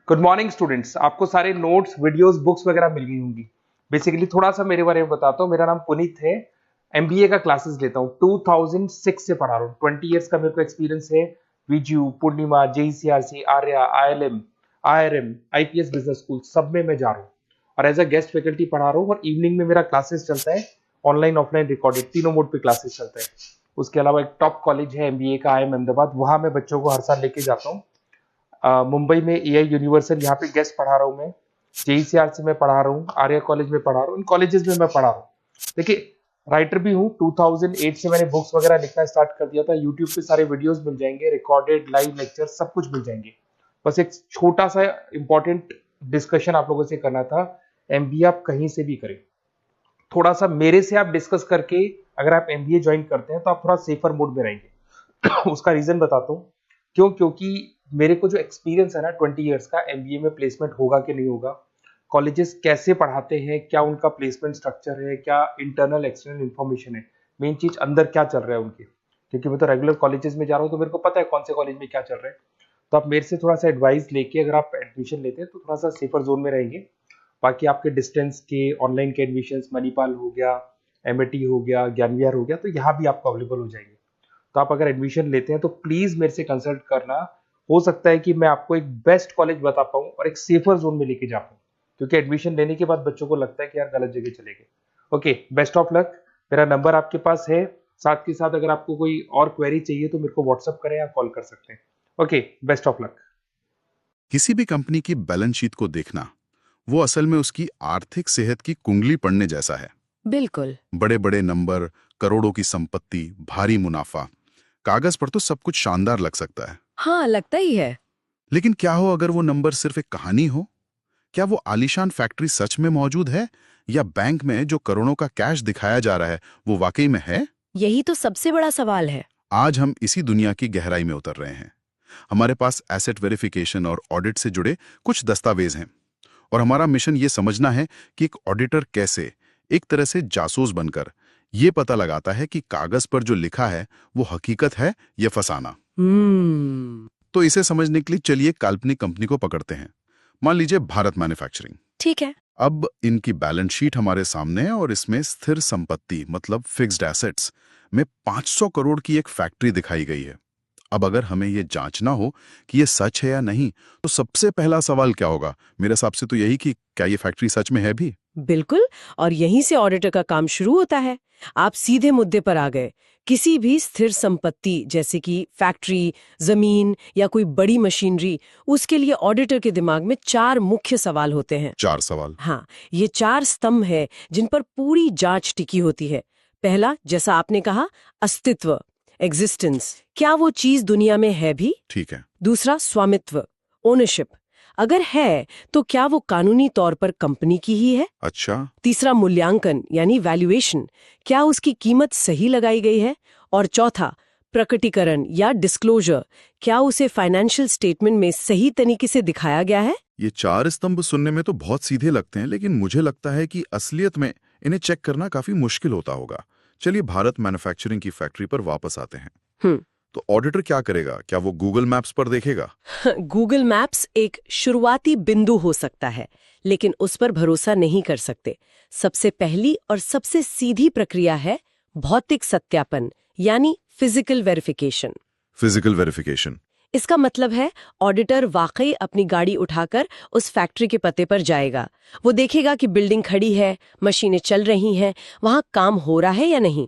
Good morning students. आपको सारे notes videos books वगैरह मिल गई होंगी। बेसिकली थोड़ा सा मेरे बारे में बताता हूँ। मेरा नाम पुनीत है। एमबीए का क्लासेस लेता हूँ। 2006 से पढ़ा रहा हूँ। 20 इयर्स का मेरे को एक्सपीरियंस है। वीजू, Poornima, JECRC, Arya, ILM, IRM, IPS business school सब में मैं जा रहा हूँ और एज अ गेस्ट फैकल्टी पढ़ा रहा हूँ। और इवनिंग में मेरा क्लासेस चलता है, ऑनलाइन ऑफलाइन रिकॉर्डेड तीनों मोड पे क्लासेस चलता है। उसके अलावा एक टॉप कॉलेज है एमबीए का, आईएम अहमदाबाद, वहां मैं बच्चों को हर साल लेके जाता हूँ। मुंबई में एआई यूनिवर्सल, यहाँ पे गेस्ट पढ़ा रहा हूँ मैं। जेईसीआरसी में पढ़ा रहा हूँ, आर्या कॉलेज में पढ़ा रहा हूँ। इन कॉलेजेस में मैं पढ़ा रहा हूँ। देखिए, राइटर भी हूँ। 2008 से मैंने बुक्स वगैरह लिखना स्टार्ट कर दिया था। यूट्यूब पे सारे वीडियोस मिल जाएंगे, रिकॉर्डेड लाइव लेक्चर सब कुछ मिल जाएंगे। बस एक छोटा सा इंपॉर्टेंट डिस्कशन आप लोगों से करना था। एमबीए आप कहीं से भी करें, थोड़ा सा मेरे से आप डिस्कस करके अगर आप एमबीए ज्वाइन करते हैं तो आप थोड़ा सेफर मोड में रहेंगे। उसका रीजन बताता हूँ क्यों। क्योंकि मेरे को जो एक्सपीरियंस है ना 20 इयर्स का, एमबीए में प्लेसमेंट होगा कि नहीं होगा, कॉलेजेस कैसे पढ़ाते हैं, क्या उनका प्लेसमेंट स्ट्रक्चर है, क्या इंटरनल एक्सटर्नल इन्फॉर्मेशन है, मेन चीज अंदर क्या चल रहा है उनके। क्योंकि मैं तो रेगुलर कॉलेजेस में जा रहा हूँ तो मेरे को पता है कौन से कॉलेज में क्या चल रहा है। तो आप मेरे से थोड़ा सा एडवाइस लेके अगर आप एडमिशन लेते हैं तो थोड़ा सा सेफर जोन में रहेंगे। बाकी आपके डिस्टेंस के ऑनलाइन के एडमिशन, मणिपाल हो गया, एमएटी हो गया, ज्ञान विहार हो गया, तो यहाँ भी आपको अवेलेबल हो जाएंगे। तो आप अगर एडमिशन लेते हैं तो प्लीज मेरे से कंसल्ट करना। हो सकता है कि मैं आपको एक बेस्ट कॉलेज बता पाऊं और एक सेफर जोन में लेके जा पाऊं। क्योंकि एडमिशन लेने के बाद बच्चों को लगता है कि यार गलत जगह चले गए। Okay, best of luck. मेरा नंबर आपके पास है। साथ के साथ अगर आपको कोई और क्वेरी चाहिए तो मेरे को व्हाट्सअप करें या कॉल कर सकते हैं। Okay, best of luck. किसी भी कंपनी की बैलेंस शीट को देखना वो असल में उसकी आर्थिक सेहत की कुंडली पढ़ने जैसा है। बिल्कुल। बड़े बड़े नंबर, करोड़ों की संपत्ति, भारी मुनाफा, कागज पर तो सब कुछ शानदार लग सकता है। हाँ, लगता ही है। लेकिन क्या हो अगर वो नंबर सिर्फ एक कहानी हो? क्या वो आलीशान फैक्ट्री सच में मौजूद है, या बैंक में जो करोड़ों का कैश दिखाया जा रहा है वो वाकई में है? यही तो सबसे बड़ा सवाल है। आज हम इसी दुनिया की गहराई में उतर रहे हैं। हमारे पास एसेट वेरिफिकेशन और ऑडिट से जुड़े कुछ दस्तावेज हैं, और हमारा मिशन ये समझना है कि एक ऑडिटर कैसे, एक तरह से जासूस बनकर, ये पता लगाता है कि कागज पर जो लिखा है वो हकीकत है या फसाना। हम्म। तो इसे समझने के लिए चलिए काल्पनिक कंपनी को पकड़ते हैं। मान लीजिए भारत मैन्युफैक्चरिंग। ठीक है। अब इनकी बैलेंस शीट हमारे सामने है और इसमें स्थिर संपत्ति मतलब फिक्स्ड एसेट्स में 500 करोड़ की एक फैक्ट्री दिखाई गई है। अब अगर हमें यह जांचना हो कि यह सच है या नहीं, तो सबसे पहला सवाल क्या होगा? मेरे हिसाब से तो यही कि क्या ये फैक्ट्री सच में है भी। बिल्कुल। और यहीं से ऑडिटर का काम शुरू होता है। आप सीधे मुद्दे पर आ गए। किसी भी स्थिर संपत्ति जैसे कि फैक्ट्री, जमीन या कोई बड़ी मशीनरी, उसके लिए ऑडिटर के दिमाग में 4 मुख्य सवाल होते हैं। 4 सवाल? हाँ, ये 4 स्तंभ है जिन पर पूरी जांच टिकी होती है। पहला, जैसा आपने कहा, अस्तित्व, एग्जिस्टेंस, क्या वो चीज दुनिया में है भी। ठीक है। दूसरा, स्वामित्व, ओनरशिप, अगर है तो क्या वो कानूनी तौर पर कंपनी की ही है। अच्छा। तीसरा, मूल्यांकन यानी वैल्यूएशन, क्या उसकी कीमत सही लगाई गई है। और चौथा, प्रकटीकरण या डिस्क्लोजर, क्या उसे फाइनेंशियल स्टेटमेंट में सही तरीके से दिखाया गया है। ये 4 स्तंभ सुनने में तो बहुत सीधे लगते हैं, लेकिन मुझे लगता है कि असलियत में इन्हें चेक करना काफी मुश्किल होता होगा। चलिए भारत मैन्युफैक्चरिंग की फैक्ट्री पर वापस आते हैं। तो ऑडिटर क्या करेगा? क्या वो गूगल मैप्स पर देखेगा? गूगल मैप्स एक शुरुआती बिंदु हो सकता है, लेकिन उस पर भरोसा नहीं कर सकते। सबसे पहली और सबसे सीधी प्रक्रिया है भौतिक सत्यापन यानी फिजिकल वेरिफिकेशन। Physical verification? इसका मतलब है ऑडिटर वाकई अपनी गाड़ी उठाकर उस फैक्ट्री के पते पर जाएगा। वो देखेगा कि बिल्डिंग खड़ी है, मशीनें चल रही हैं, वहां काम हो रहा है या नहीं।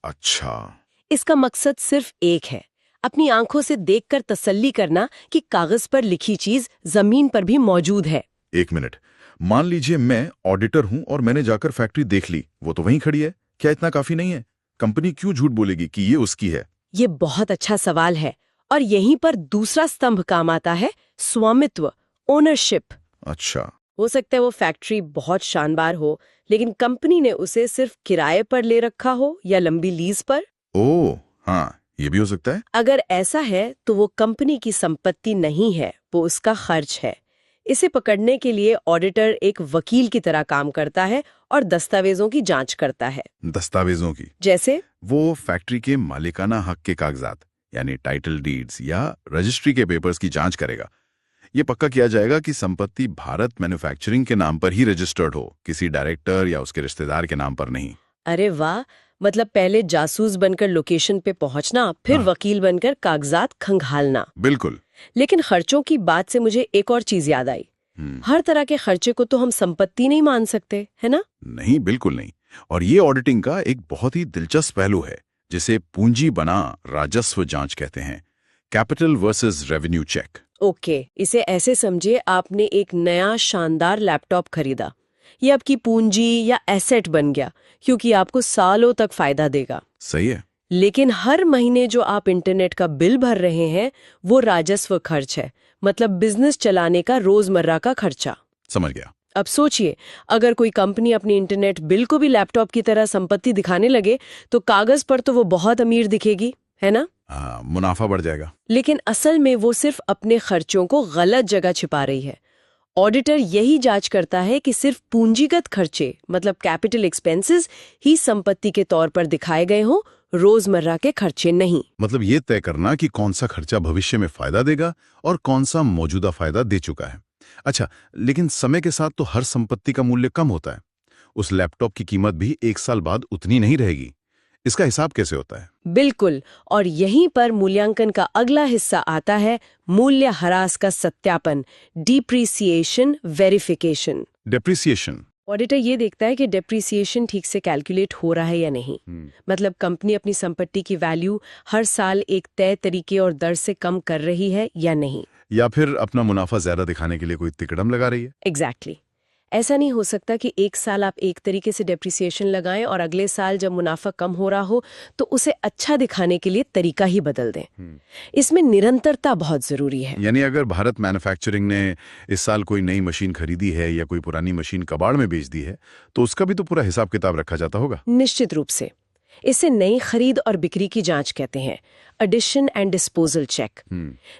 अच्छा। इसका मकसद सिर्फ एक है, अपनी आंखों से देखकर तसल्ली करना कि कागज पर लिखी चीज जमीन पर भी मौजूद है। एक मिनट, मान लीजिए मैं ऑडिटर हूं और मैंने जाकर फैक्ट्री देख ली, वो तो वहीं खड़ी है। क्या इतना काफी नहीं है? कंपनी क्यों झूठ बोलेगी कि ये उसकी है? ये बहुत अच्छा सवाल है, और यहीं पर दूसरा स्तंभ काम आता है, स्वामित्व, ओनरशिप। अच्छा। हो सकता है वो फैक्ट्री बहुत शानदार हो, लेकिन कंपनी ने उसे सिर्फ किराए पर ले रखा हो या लंबी लीज पर। ओह हाँ, ये भी हो सकता है। अगर ऐसा है तो वो कंपनी की संपत्ति नहीं है, वो उसका खर्च है। इसे पकड़ने के लिए ऑडिटर एक वकील की तरह काम करता है और दस्तावेजों की जांच करता है। दस्तावेजों की? जैसे वो फैक्ट्री के मालिकाना हक के कागजात यानी टाइटल डीड्स या रजिस्ट्री के पेपर्स की जांच करेगा। ये पक्का किया जाएगा कि संपत्ति भारत मैन्युफैक्चरिंग के नाम पर ही रजिस्टर्ड हो, किसी डायरेक्टर या उसके रिश्तेदार के नाम पर नहीं। अरे वाह, मतलब पहले जासूस बनकर लोकेशन पे पहुंचना, फिर वकील बनकर कागजात खंगालना। बिल्कुल। लेकिन खर्चों की बात से मुझे एक और चीज याद आई। हर तरह के खर्चे को तो हम संपत्ति नहीं मान सकते, है ना? नहीं, बिल्कुल नहीं। और ये ऑडिटिंग का एक बहुत ही दिलचस्प पहलू है, जिसे पूंजी बना राजस्व जांच कहते हैं, capital versus revenue check. Okay, इसे ऐसे समझिए, आपने एक नया शानदार लैपटॉप खरीदा, ये आपकी पूंजी या एसेट बन गया, क्योंकि आपको सालों तक फायदा देगा। सही है। लेकिन हर महीने जो आप इंटरनेट का बिल भर रहे हैं, वो राजस्व खर्च है, मतलब बिजनेस चलाने का रोजमर्रा का खर्चा। समझ गया। अब सोचिए, अगर कोई कंपनी अपनी इंटरनेट बिल को भी लैपटॉप की तरह संपत्ति दिखाने लगे, तो कागज पर तो वो बहुत अमीर दिखेगी, है ना? मुनाफा बढ़ जाएगा। लेकिन असल में वो सिर्फ अपने खर्चों को गलत जगह छिपा रही है। ऑडिटर यही जांच करता है कि सिर्फ पूंजीगत खर्चे, मतलब कैपिटल एक्सपेंसेस ही संपत्ति के तौर पर दिखाए गए हों, रोजमर्रा के खर्चे नहीं। मतलब ये तय करना कि कौन सा खर्चा भविष्य में फायदा देगा और कौन सा मौजूदा फायदा दे चुका है। अच्छा, लेकिन समय के साथ तो हर संपत्ति का मूल्य कम होता है। उस लैपटॉप की कीमत भी 1 साल बाद उतनी नहीं रहेगी। इसका हिसाब कैसे होता है? बिल्कुल, और यहीं पर मूल्यांकन का अगला हिस्सा आता है, मूल्य ह्रास का सत्यापन, डिप्रिसिएशन वेरिफिकेशन। डेप्रिसिएशन। ऑडिटर ये देखता है कि डेप्रिसिएशन ठीक से कैलकुलेट हो रहा है या नहीं। मतलब कंपनी अपनी संपत्ति की वैल्यू हर साल एक तय तरीके और दर से कम कर रही है या नहीं, या फिर अपना मुनाफा ज्यादा दिखाने के लिए कोई तिकड़म लगा रही है। एग्जैक्टली। ऐसा नहीं हो सकता कि एक साल आप एक तरीके से डेप्रिसिएशन लगाएं और अगले साल जब मुनाफा कम हो रहा हो तो उसे अच्छा दिखाने के लिए तरीका ही बदल दें। इसमें निरंतरता बहुत जरूरी है। यानी अगर भारत मैन्युफैक्चरिंग ने इस साल कोई नई मशीन खरीदी है या कोई पुरानी मशीन कबाड़ में बेच दी है, तो उसका भी तो पूरा हिसाब किताब रखा जाता होगा। निश्चित रूप से। इसे नई खरीद और बिक्री की जांच कहते हैं, एडिशन एंड डिस्पोजल चेक।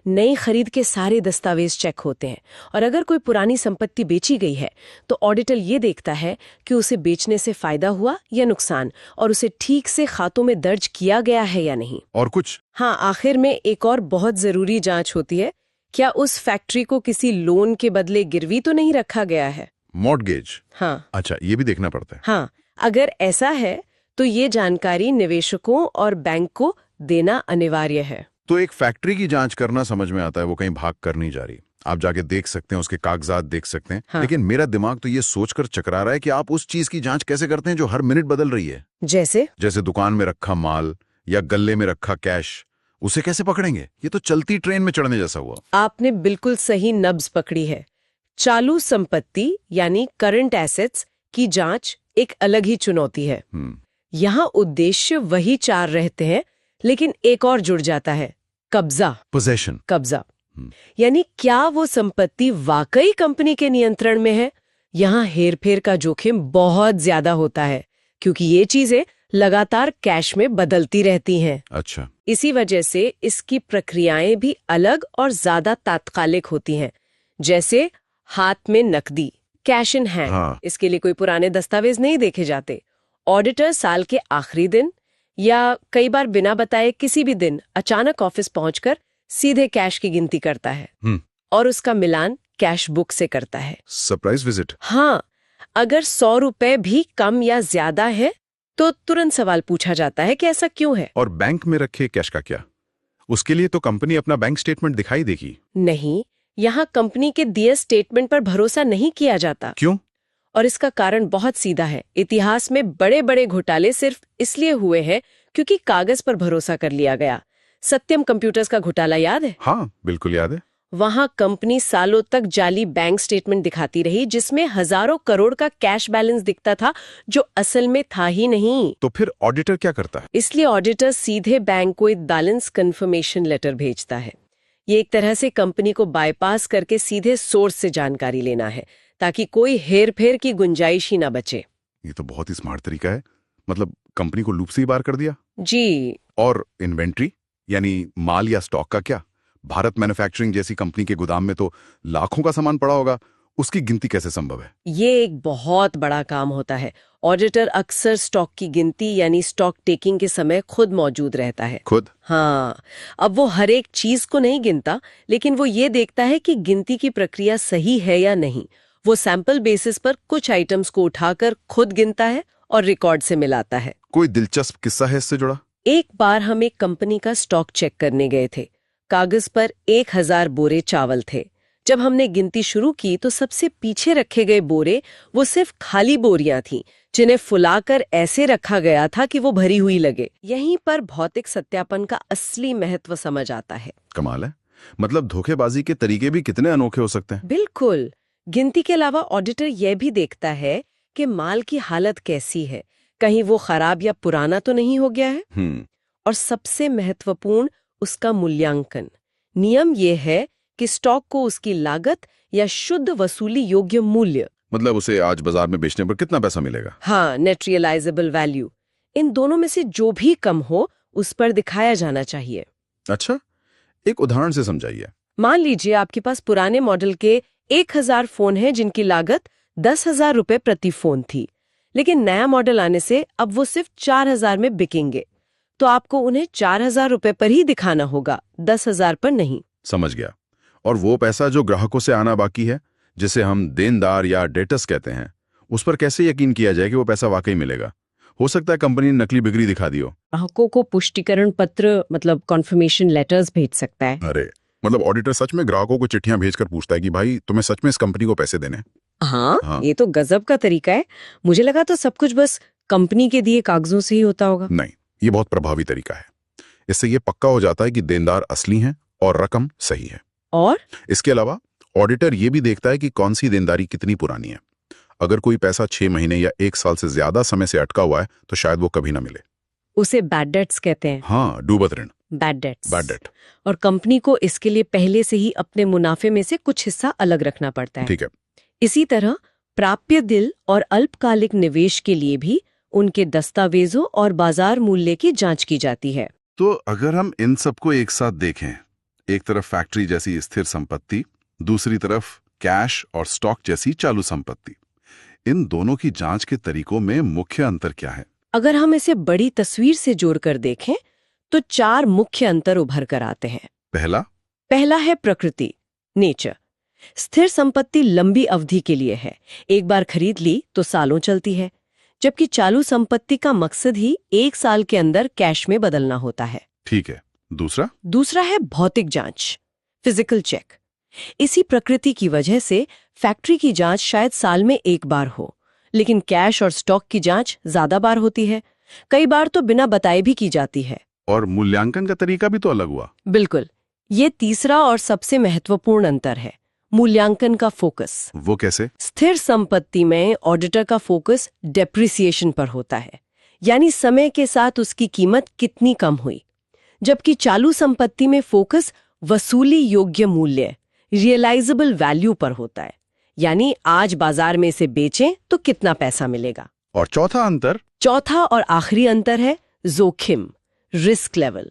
नई खरीद के सारे दस्तावेज चेक होते हैं, और अगर कोई पुरानी संपत्ति बेची गई है तो ऑडिटर ये देखता है कि उसे बेचने से फायदा हुआ या नुकसान, और उसे ठीक से खातों में दर्ज किया गया है या नहीं। और कुछ? हाँ, आखिर में एक और बहुत जरूरी जांच होती है, क्या उस फैक्ट्री को किसी लोन के बदले गिरवी तो नहीं रखा गया है। मॉर्टगेज। हाँ। अच्छा, ये भी देखना पड़ता है। हाँ, अगर ऐसा है तो ये जानकारी निवेशकों और बैंक को देना अनिवार्य है। तो एक फैक्ट्री की जांच करना समझ में आता है, वो कहीं भाग कर नहीं जा रही। आप जाके देख सकते हैं, उसके कागजात देख सकते हैं। हाँ। लेकिन मेरा दिमाग तो ये सोचकर चकरा रहा है कि आप उस चीज की जांच कैसे करते हैं जो हर मिनट बदल रही है। जैसे दुकान में रखा माल या गल्ले में रखा कैश, उसे कैसे पकड़ेंगे? ये तो चलती ट्रेन में चढ़ने जैसा हुआ। आपने बिल्कुल सही नब्ज पकड़ी है। चालू संपत्ति यानी करंट एसेट्स की जांच एक अलग ही चुनौती है। यहाँ उद्देश्य वही 4 रहते हैं, लेकिन एक और जुड़ जाता है, कब्जा। पोजेशन। कब्जा यानी क्या वो संपत्ति वाकई कंपनी के नियंत्रण में है। यहाँ हेरफेर का जोखिम बहुत ज्यादा होता है, क्योंकि ये चीजें लगातार कैश में बदलती रहती हैं। अच्छा। इसी वजह से इसकी प्रक्रियाएं भी अलग और ज्यादा तात्कालिक होती हैं। जैसे हाथ में नकदी, कैश इन हैंड। हाँ। इसके लिए कोई पुराने दस्तावेज नहीं देखे जाते। ऑडिटर साल के आखिरी दिन या कई बार बिना बताए किसी भी दिन अचानक ऑफिस पहुंचकर सीधे कैश की गिनती करता है और उसका मिलान कैश बुक से करता है। Surprise visit. हाँ, अगर 100 रुपए भी कम या ज्यादा है तो तुरंत सवाल पूछा जाता है कि ऐसा क्यों है। और बैंक में रखे कैश का क्या? उसके लिए तो कंपनी अपना बैंक स्टेटमेंट दिखाई देगी। नहीं, यहाँ कंपनी के दिए स्टेटमेंट पर भरोसा नहीं किया जाता। क्यों? और इसका कारण बहुत सीधा है। इतिहास में बड़े बड़े घोटाले सिर्फ इसलिए हुए हैं क्योंकि कागज पर भरोसा कर लिया गया। सत्यम कंप्यूटर्स का घोटाला याद है? हाँ, बिल्कुल याद है। वहां कंपनी सालों तक जाली बैंक स्टेटमेंट दिखाती रही, जिसमें हजारों करोड़ का कैश बैलेंस दिखता था जो असल में था ही नहीं। तो फिर ऑडिटर क्या करता है? इसलिए ऑडिटर सीधे बैंक को एक बैलेंस कंफर्मेशन लेटर भेजता है। ये एक तरह से कंपनी को बाईपास करके सीधे सोर्स से जानकारी लेना है, ताकि कोई हेर-फेर की गुंजाइश ही ना बचे। ये तो बहुत ही स्मार्ट तरीका है। मतलब कंपनी को लूप से ही बाहर कर दिया। जी। और इन्वेंट्री यानी माल या स्टॉक का क्या? भारत मैन्युफैक्चरिंग जैसी कंपनी के गोदाम में तो लाखों का सामान पड़ा होगा, उसकी गिनती कैसे संभव है? ये एक बहुत बड़ा काम होता है। ऑडिटर अक्सर स्टॉक की गिनती यानी स्टॉक टेकिंग के समय खुद मौजूद रहता है। खुद? हाँ, अब वो हर एक चीज को नहीं गिनता, लेकिन वो ये देखता है कि गिनती की प्रक्रिया सही है या नहीं। वो सैंपल बेसिस पर कुछ आइटम्स को उठाकर खुद गिनता है और रिकॉर्ड से मिलाता है। कोई दिलचस्प किस्सा है इससे जुड़ा? एक बार हम एक कंपनी का स्टॉक चेक करने गए थे। कागज पर 1000 बोरे चावल थे। जब हमने गिनती शुरू की तो सबसे पीछे रखे गए बोरे वो सिर्फ खाली बोरियां थीं, जिन्हें फुलाकर ऐसे रखा गया था कि वो भरी हुई लगे। यहीं पर भौतिक सत्यापन का असली महत्व समझ आता है। कमाल है। मतलब धोखेबाजी के तरीके भी कितने अनोखे हो सकते हैं। बिल्कुल। गिनती के अलावा ऑडिटर यह भी देखता है कि माल की हालत कैसी है, कहीं वो खराब या पुराना तो नहीं हो गया है। और सबसे महत्वपूर्ण, उसका मूल्यांकन। नियम यह है कि स्टॉक को उसकी लागत या शुद्ध वसूली योग्य मूल्य, मतलब उसे आज बाजार में बेचने पर कितना पैसा मिलेगा? हाँ, नेट रियलाइजेबल वैल्यू, इन दोनों में से जो भी कम हो उस पर दिखाया जाना चाहिए। अच्छा, एक उदाहरण से समझाइए। मान लीजिए आपके पास पुराने मॉडल के 1000 फोन हैं जिनकी लागत 10,000 रुपए प्रति फोन थी, लेकिन नया मॉडल आने से अब वो सिर्फ 4000 में बिकेंगे। तो आपको उन्हें 4000 रुपए पर ही दिखाना होगा, 10,000 पर नहीं। समझ गया। और वो पैसा जो ग्राहकों से आना बाकी है, जिसे हम देनदार या डेटर्स कहते हैं, उस पर कैसे यकीन किया जाए कि वो पैसा वाकई मिलेगा? हो सकता है कंपनी ने नकली बिक्री दिखा दी हो। ग्राहकों को पुष्टिकरण पत्र मतलब कॉन्फर्मेशन लेटर्स भेज सकता है। अरे, मतलब ऑडिटर सच में ग्राहकों को चिट्ठियां भेजकर पूछता है कि भाई तुम्हें सच में इस कंपनी को पैसे देने? हाँ, ये तो गजब का तरीका है। मुझे लगा तो सब कुछ बस कंपनी के दिए कागजों से ही होता होगा। नहीं, ये बहुत प्रभावी तरीका है। इससे ये पक्का हो जाता है कि देनदार असली हैं और रकम सही है। और इसके अलावा ऑडिटर ये भी देखता है कि कौन सी देनदारी कितनी पुरानी है। अगर कोई पैसा 6 महीने या 1 साल से ज्यादा समय से अटका हुआ है तो शायद वो कभी ना मिले। उसे बैड डेट्स कहते हैं। हाँ, डूबत ऋण। Bad debts. Bad debt. और कंपनी को इसके लिए पहले से ही अपने मुनाफे में से कुछ हिस्सा अलग रखना पड़ता है। ठीक है। इसी तरह प्राप्य दिल और अल्पकालिक निवेश के लिए भी उनके दस्तावेजों और बाजार मूल्य की जांच की जाती है। तो अगर हम इन सबको एक साथ देखें, एक तरफ फैक्ट्री जैसी स्थिर संपत्ति, दूसरी तरफ कैश और स्टॉक जैसी चालू संपत्ति, इन दोनों की जांच के तरीकों में मुख्य अंतर क्या है? अगर हम इसे बड़ी तस्वीर से जोड़कर देखें तो 4 मुख्य अंतर उभर कर आते हैं। पहला है प्रकृति, नेचर। स्थिर संपत्ति लंबी अवधि के लिए है, एक बार खरीद ली तो सालों चलती है, जबकि चालू संपत्ति का मकसद ही 1 साल के अंदर कैश में बदलना होता है। ठीक है। दूसरा है भौतिक जांच, फिजिकल चेक। इसी प्रकृति की वजह से फैक्ट्री की जांच शायद साल में 1 बार हो, लेकिन कैश और स्टॉक की जांच ज्यादा बार होती है, कई बार तो बिना बताए भी की जाती है। और मूल्यांकन का तरीका भी तो अलग हुआ। बिल्कुल, ये तीसरा और सबसे महत्वपूर्ण अंतर है, मूल्यांकन का फोकस। वो कैसे? स्थिर संपत्ति में ऑडिटर का फोकस डेप्रिसिएशन पर होता है, यानी समय के साथ उसकी कीमत कितनी कम हुई, जबकि चालू संपत्ति में फोकस वसूली योग्य मूल्य, रियलाइजेबल वैल्यू पर होता है, यानी आज बाजार में इसे बेचें तो कितना पैसा मिलेगा। और चौथा और आखिरी अंतर है जोखिम, रिस्क लेवल।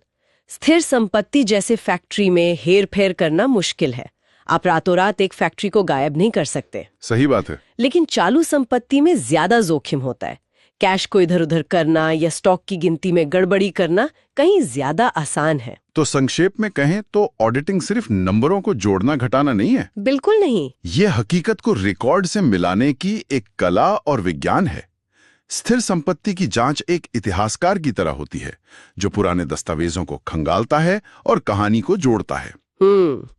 स्थिर संपत्ति जैसे फैक्ट्री में हेर-फेर करना मुश्किल है, आप रातों रात एक फैक्ट्री को गायब नहीं कर सकते। सही बात है। लेकिन चालू संपत्ति में ज्यादा जोखिम होता है, कैश को इधर उधर करना या स्टॉक की गिनती में गड़बड़ी करना कहीं ज्यादा आसान है। तो संक्षेप में कहें तो ऑडिटिंग सिर्फ नंबरों को जोड़ना घटाना नहीं है। बिल्कुल नहीं। ये हकीकत को रिकॉर्ड से मिलाने की एक कला और विज्ञान है। स्थिर संपत्ति की जांच एक इतिहासकार की तरह होती है, जो पुराने दस्तावेजों को खंगालता है और कहानी को जोड़ता है।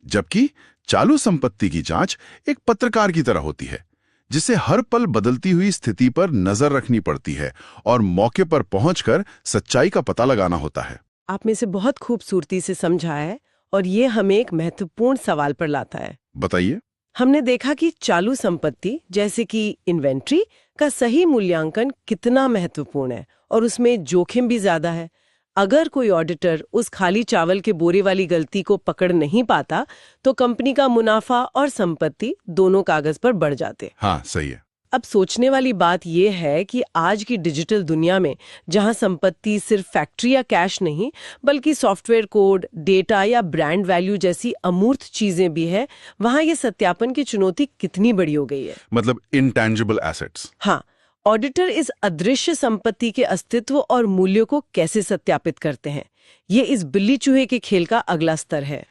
जबकि चालू संपत्ति की जांच एक पत्रकार की तरह होती है, जिसे हर पल बदलती हुई स्थिति पर नजर रखनी पड़ती है और मौके पर पहुंचकर सच्चाई का पता लगाना होता है। आप में से बहुत खूबसूरती से समझा है और ये हमें एक महत्वपूर्ण सवाल पर लाता है। बताइए। हमने देखा कि चालू संपत्ति जैसे कि इन्वेंट्री का सही मूल्यांकन कितना महत्वपूर्ण है और उसमें जोखिम भी ज्यादा है। अगर कोई ऑडिटर उस खाली चावल के बोरे वाली गलती को पकड़ नहीं पाता तो कंपनी का मुनाफा और संपत्ति दोनों कागज पर बढ़ जाते। हाँ, सही है। अब सोचने वाली बात यह है कि आज की डिजिटल दुनिया में जहां संपत्ति सिर्फ फैक्ट्री या कैश नहीं बल्कि सॉफ्टवेयर कोड, डेटा या ब्रांड वैल्यू जैसी अमूर्त चीजें भी है, वहां ये सत्यापन की चुनौती कितनी बड़ी हो गई है। मतलब इनटैंजिबल एसेट्स। हाँ, ऑडिटर इस अदृश्य संपत्ति के अस्तित्व और मूल्य को कैसे सत्यापित करते हैं, ये इस बिल्ली चूहे के खेल का अगला स्तर है।